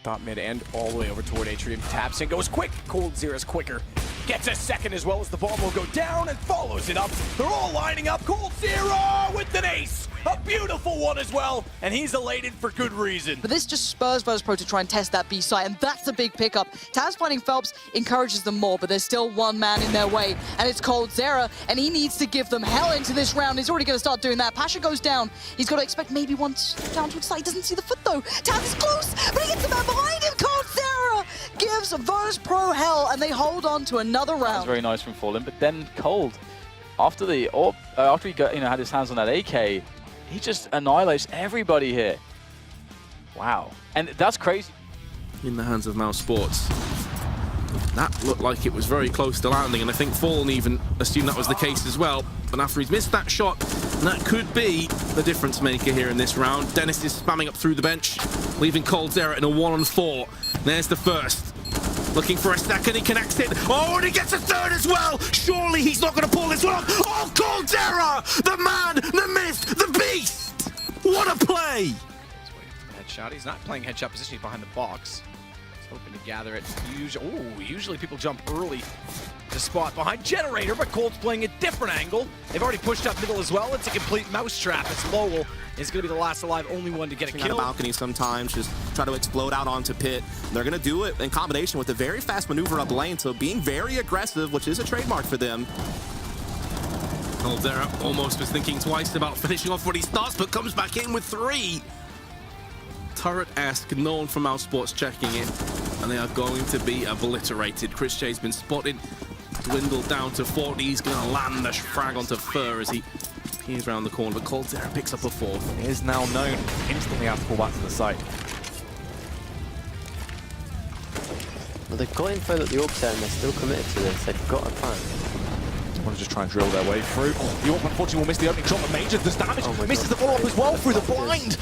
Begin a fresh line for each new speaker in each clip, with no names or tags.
top mid and all the way over toward Atrium. Taps in, goes quick. Coldzera's quicker. Gets a second as well as the bomb will go down and follows it up. They're all lining up. Coldzera with an ace. A beautiful one as well, and he's elated for good reason.
But this just spurs Virtus.pro to try and test that B site, and that's a big pickup. Taz finding Phelps encourages them more, but there's still one man in their way, and it's Coldzera, and he needs to give them hell into this round. He's already going to start doing that. Pasha goes down. He's got to expect maybe one down to his side. He doesn't see the foot, though. Taz is close, but he gets the man behind him. Coldzera gives Virtus.pro hell, and they hold on to another round.
That was very nice from Fallen, but then Cold, after he got, had his hands on that AK, he just annihilates everybody here. Wow. And that's crazy.
In the hands of Mouse Sports. That looked like it was very close to landing, and I think Fallen even assumed that was the case as well. But after he's missed that shot, that could be the difference maker here in this round. Dennis is spamming up through the bench, leaving Coldzera in a 1-on-4. There's the first. Looking for a second, he connects it. Oh, and he gets a third as well! Surely he's not going to pull this one off! Oh, Coldzera! The man, the myth, the beast! What a play!
Headshot. He's not playing headshot position. He's behind the box. He's hoping to gather it. Usually people jump early to spot behind Generator, but Cold's playing a different angle. They've already pushed up middle as well. It's a complete mousetrap. It's Lowell is going to be the last alive, only one to get a kill.
On the balcony sometimes, just try to explode out onto pit. They're going to do it in combination with a very fast maneuver up lane, so being very aggressive, which is a trademark for them.
Coldzera almost was thinking twice about finishing off what he starts, but comes back in with 3. Turret-esque, known from Mouse Sports checking in, and they are going to be obliterated. Chris J's been spotted, dwindled down to 40. He's going to land a frag onto Fur as he peers around the corner, but Coldzera picks up a 4.
He is now known, instantly has to pull back to the site.
Well, they've got info that the Orb's there and they're still committed to this. They've got a plan.
Want to just try and drill their way through. Oh, the Orb unfortunately will miss the opening shot, but Major does damage. Misses the follow-up as well through the blind.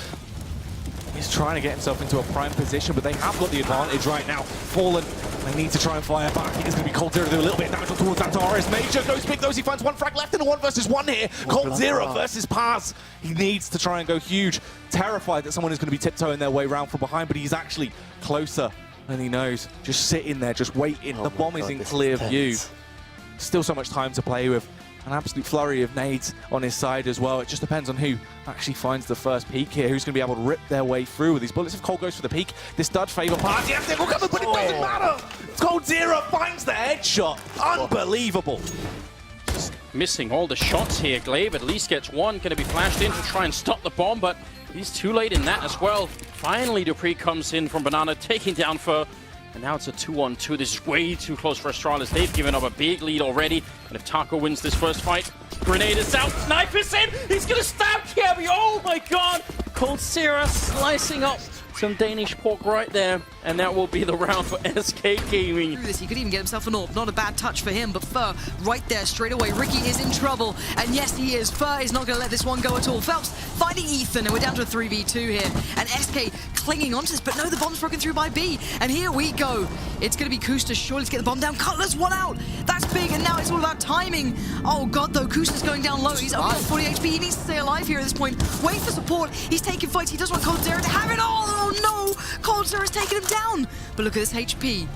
He's trying to get himself into a prime position, but they have got the advantage right now. Fallen, they need to try and fire back. It is going to be Coldzera do a little bit of damage towards that Darius. Major goes big, he finds one frag left in a 1-versus-1 here. Coldzera versus Paz. He needs to try and go huge. Terrified that someone is going to be tiptoeing their way around from behind, but he's actually closer than he knows. Just sitting there, just waiting. The bomb is in clear view. Still so much time to play with. An absolute flurry of nades on his side as well. It just depends on who actually finds the first peak here, who's going to be able to rip their way through with these bullets. If Cole goes for the peak, this does favour Paz. Yes, they will cover, but it doesn't matter. Coldzera finds the headshot. Unbelievable.
Just missing all the shots here. Glaive at least gets one. Going to be flashed in to try and stop the bomb, but he's too late in that as well. Finally, Dupree comes in from Banana, taking down Fur. And now it's a 2-on-2. This is way too close for Astralis. They've given up a big lead already. And if Taco wins this first fight, grenade is out, snipe is in. He's going to stab Kirby. Oh my god. Coldzera slicing up some Danish pork right there. And that will be the round for SK Gaming.
He could even get himself an orb. Not a bad touch for him, but Fur right there straight away. Ricky is in trouble. And yes, he is. Fur is not going to let this one go at all. Phelps finding Ethan, and we're down to a 3v2 here. And SK clinging onto this, but no, the bomb's broken through by B. And here we go. It's going to be Kusta surely to get the bomb down. Cutler's one out. That's big, and now it's all about timing. Oh god, though, Kusta's going down low. He's only got 40 HP. He needs to stay alive here at this point. Wait for support. He's taking fights. He does want Coldzera to have it all. Oh no! Coldzera's taking him down. But look at this HP.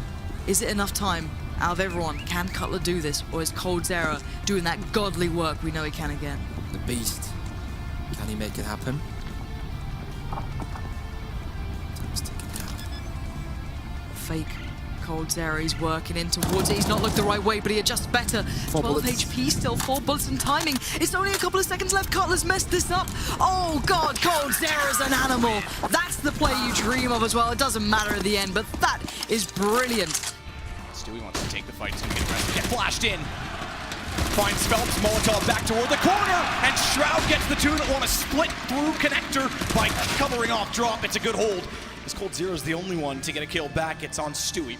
Is it enough time out of everyone? Can Cutler do this, or is Coldzera doing that godly work we know he can again?
The beast. Can he make it happen? Time's ticking down.
Fake Coldzera, he's working in towards it. He's not looked the right way, but he adjusts better. 12 HP, still 4 bullets and timing. It's only a couple of seconds left. Cutler's messed this up. Oh god, Coldzera's an animal. That's the play you dream of as well. It doesn't matter at the end, but that is brilliant.
Stewie wants to take the fight. He's going to get arrested. Get flashed in. Finds Phelps, Molotov back toward the corner, and Shroud gets the two that want to split through connector by covering off drop. It's a good hold. This Coldzera's the only one to get a kill back. It's on Stewie.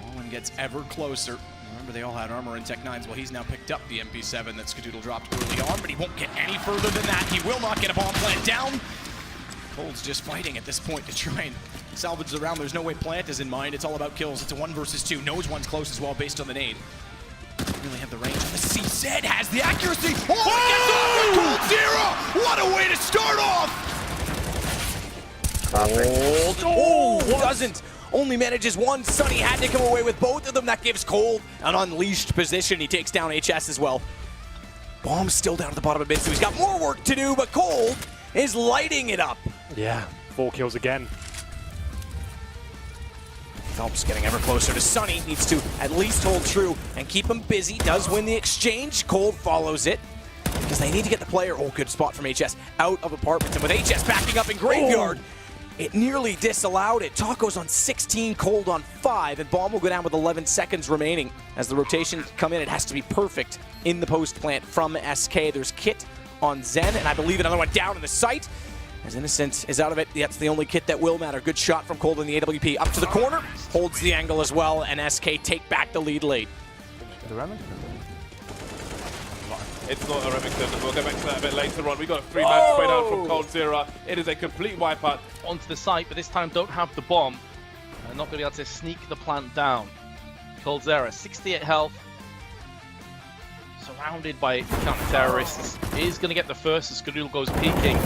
Fallen gets ever closer. Remember, they all had armor and Tech 9s. Well, he's now picked up the MP7 that Skadoodle dropped early on, but he won't get any further than that. He will not get a bomb plant down. Cold's just fighting at this point to try and salvage the round. There's no way Plant is in mind. It's all about kills. It's a 1-versus-2. Knows one's close as well based on the nade. Doesn't really have the range on the CZ. Has the accuracy. Oh, it gets off with Coldzera! What a way to start off! Oh, doesn't. Only manages one. Sunny had to come away with both of them. That gives Cold an unleashed position. He takes down HS as well. Bomb's still down at the bottom of mid, so he's got more work to do, but Cold is lighting it up.
Yeah, 4 kills again.
Phelps getting ever closer to Sunny. Needs to at least hold true and keep him busy. Does win the exchange. Cold follows it because they need to get the player, oh, good spot from HS, out of apartments. And with HS backing up in Graveyard, it nearly disallowed it. Taco's on 16, Cold on 5, and Bomb will go down with 11 seconds remaining. As the rotations come in, it has to be perfect in the post plant from SK. There's Kit on Zen, and I believe another one down in the site. As Innocent is out of it, that's the only Kit that will matter. Good shot from Cold in the AWP. Up to the corner, holds the angle as well, and SK take back the lead late.
It's not a Remington. We'll go back to that a bit later on. We got a 3-man spread out from Coldzera. It is a complete wipeout.
Onto the site, but this time don't have the bomb. Not going to be able to sneak the plant down. Coldzera, 68 health. Surrounded by counter-terrorists. Is going to get the first as Skadul goes peeking.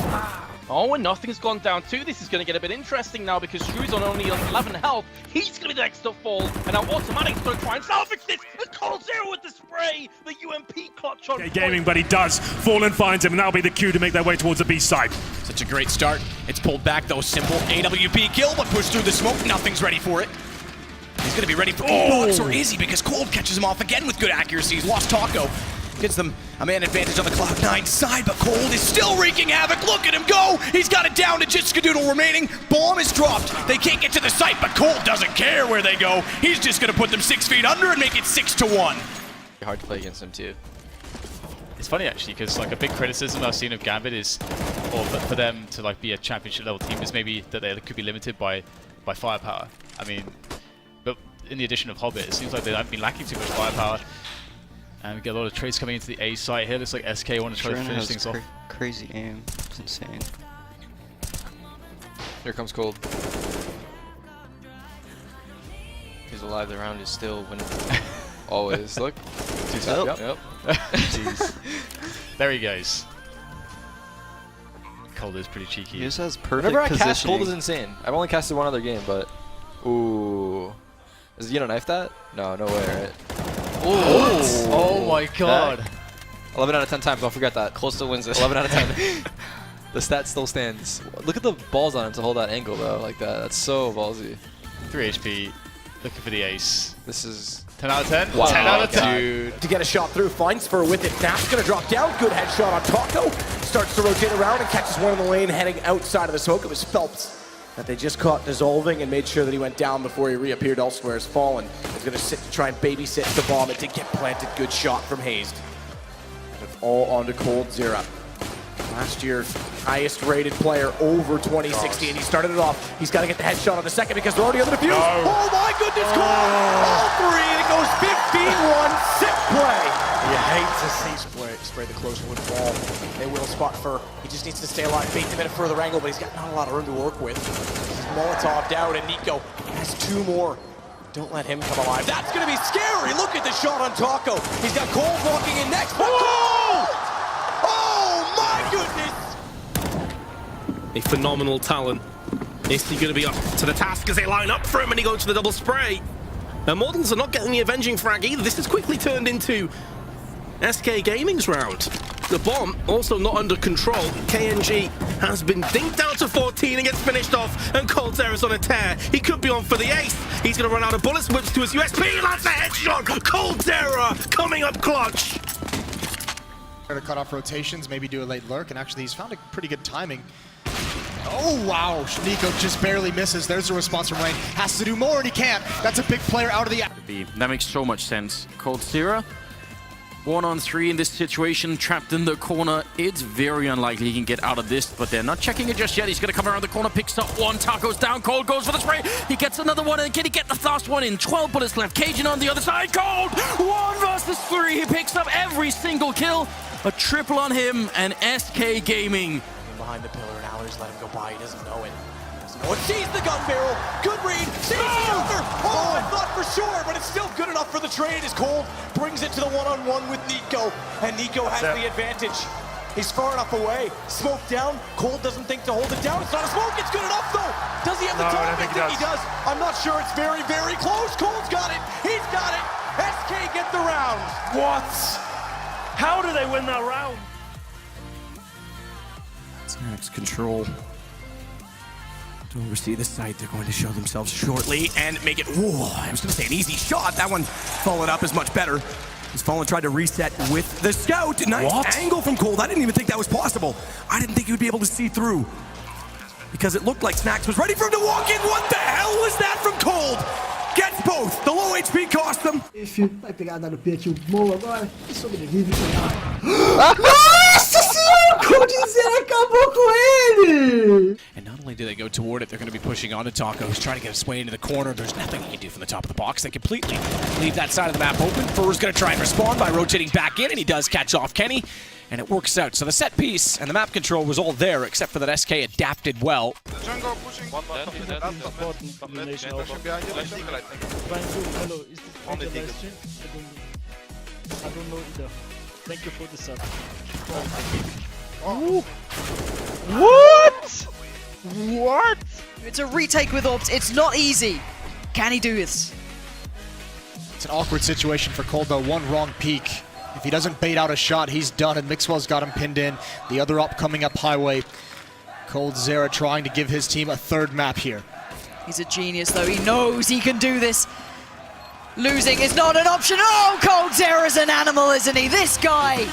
Oh, and nothing's gone down too. This is going to get a bit interesting now because Shrew's on only 11 health. He's going to be the next to fall, and now Automatic's going to try and salvage this. And Coldzera with the spray, the UMP clutch on
Gaming, but he does. Fallen finds him, and that'll be the cue to make their way towards the B side.
Such a great start. It's pulled back though. Simple AWP kill, but pushed through the smoke. Nothing's ready for it. He's going to be ready for box, or is he? Because Cold catches him off again with good accuracy. He's lost Taco. Gives them a man advantage on the Cloud9 side, but Cold is still wreaking havoc. Look at him go! He's got it down to just Skadoodle remaining. Bomb is dropped. They can't get to the site, but Cold doesn't care where they go. He's just gonna put them 6 feet under and make it 6-1.
Hard to play against him too.
It's funny actually, because like a big criticism I've seen of Gambit is, or for them to like be a championship level team, is maybe that they could be limited by firepower. I mean, but in the addition of Hobbit, it seems like they haven't been lacking too much firepower. And we get a lot of trades coming into the A site here. Looks like SK want to try to finish things off.
Crazy aim. It's insane.
Here comes Cold. He's alive. The round is still winning. Always. Look. 2 seconds. Yep.
Jeez. There he goes. Cold is pretty cheeky.
He just has perfect
Whenever I
positioning.
cast Cold is insane. I've only casted one other game, but ooh. Is he gonna knife that? No, no way, right?
Oh, oh my god.
That, 11 out of 10 times, don't forget that.
Close to wins this.
11 out of 10. The stat still stands. Look at the balls on him to hold that angle though, like that. That's so ballsy.
3 HP, looking for the ace.
This is
10 out of 10?
Wow.
10 out of 10.
Dude.
To get a shot through, finds Fur with it. Nap's gonna drop down. Good headshot on Taco. Starts to rotate around and catches one in the lane heading outside of the smoke. It was Phelps that they just caught dissolving and made sure that he went down before he reappeared elsewhere as Fallen. He's gonna sit to try and babysit the bomb. It did get planted. Good shot from Hazed. And it's all onto Coldzera. Last year, highest rated player over 2060, and he started it off. He's got to get the headshot on the second because they're already on the defuse.
No.
Oh my goodness, all 3, and it goes 15-1, sick play. You hate to see spray the close wood wall. They will spot Fur. He just needs to stay alive, bait them in a further angle, but he's got not a lot of room to work with. He's Molotov'd out, and Nico has 2 more. Don't let him come alive. That's going to be scary. Look at the shot on Taco. He's got Cold walking in next. Oh my goodness!
A phenomenal talent. Is he going to be up to the task as they line up for him and he goes to the double spray? Immortals are not getting the avenging frag either. This has quickly turned into SK Gaming's round. The bomb also not under control. KNG has been dinked out to 14 and gets finished off, and Coldzera's on a tear. He could be on for the ace. He's going to run out of bullets, whips to his USP, lands a headshot. Coldzera coming up clutch.
To cut off rotations, maybe do a late lurk, and actually he's found a pretty good timing. Oh wow, Nico just barely misses. There's a response from Rain. Has to do more and he can't. That's a big player out of the...
That makes so much sense. Coldzera, 1-on-3 in this situation, trapped in the corner. It's very unlikely he can get out of this, but they're not checking it just yet. He's going to come around the corner, picks up one, Taco's down, Cold goes for the spray. He gets another one, and can he get the last one in? 12 bullets left, Cajun on the other side, Cold! 1 versus 3, he picks up every single kill. A triple on him, and SK Gaming.
Behind the pillar, and Allers let him go by. He doesn't know it. Sees the gun barrel. Good read. Sees the other. Oh, I thought for sure, but it's still good enough for the trade as Cold brings it to the one-on-one with Nico, and Nico has the advantage. He's far enough away. Smoke down. Cold doesn't think to hold it down. It's not a smoke. It's good enough, though. Does he have the time? I think he does. I'm not sure. It's very, very close. Cold's got it. He's got it. SK get the round.
What? How do they win that round?
Snags control to oversee the site. They're going to show themselves shortly and make it, whoa, I was going to say an easy shot. That one followed up is much better. As Fallen tried to reset with the scout. Nice angle from Cold. I didn't even think that was possible. I didn't think he would be able to see through because it looked like Snags was ready for him to walk in. What the hell was that from Cold? Gets both. The low HP cost them.
Vai pegar no peito bom agora e sobrevive.
Nossa senhora! Coldzera acabou com ele!
And not only do they go toward it, they're going to be pushing onto Taco, who's trying to get his way into the corner. There's nothing he can do from the top of the box. They completely leave that side of the map open. Fur's going to try and respond by rotating back in, and he does catch off Kenny, and it works out. So the set piece and the map control was all there, except for that SK adapted well.
Jungle pushing. One more.
I don't know either. Thank you for the sub.
What? What? It's a retake with Orbs. It's not easy. Can he do this?
It's an awkward situation for Cold, though. One wrong peek. If he doesn't bait out a shot, he's done, and Mixwell's got him pinned in. The other op coming up highway. Coldzera trying to give his team a third map here.
He's a genius, though. He knows he can do this. Losing is not an option. Oh, Coldzera's an animal, isn't he? This guy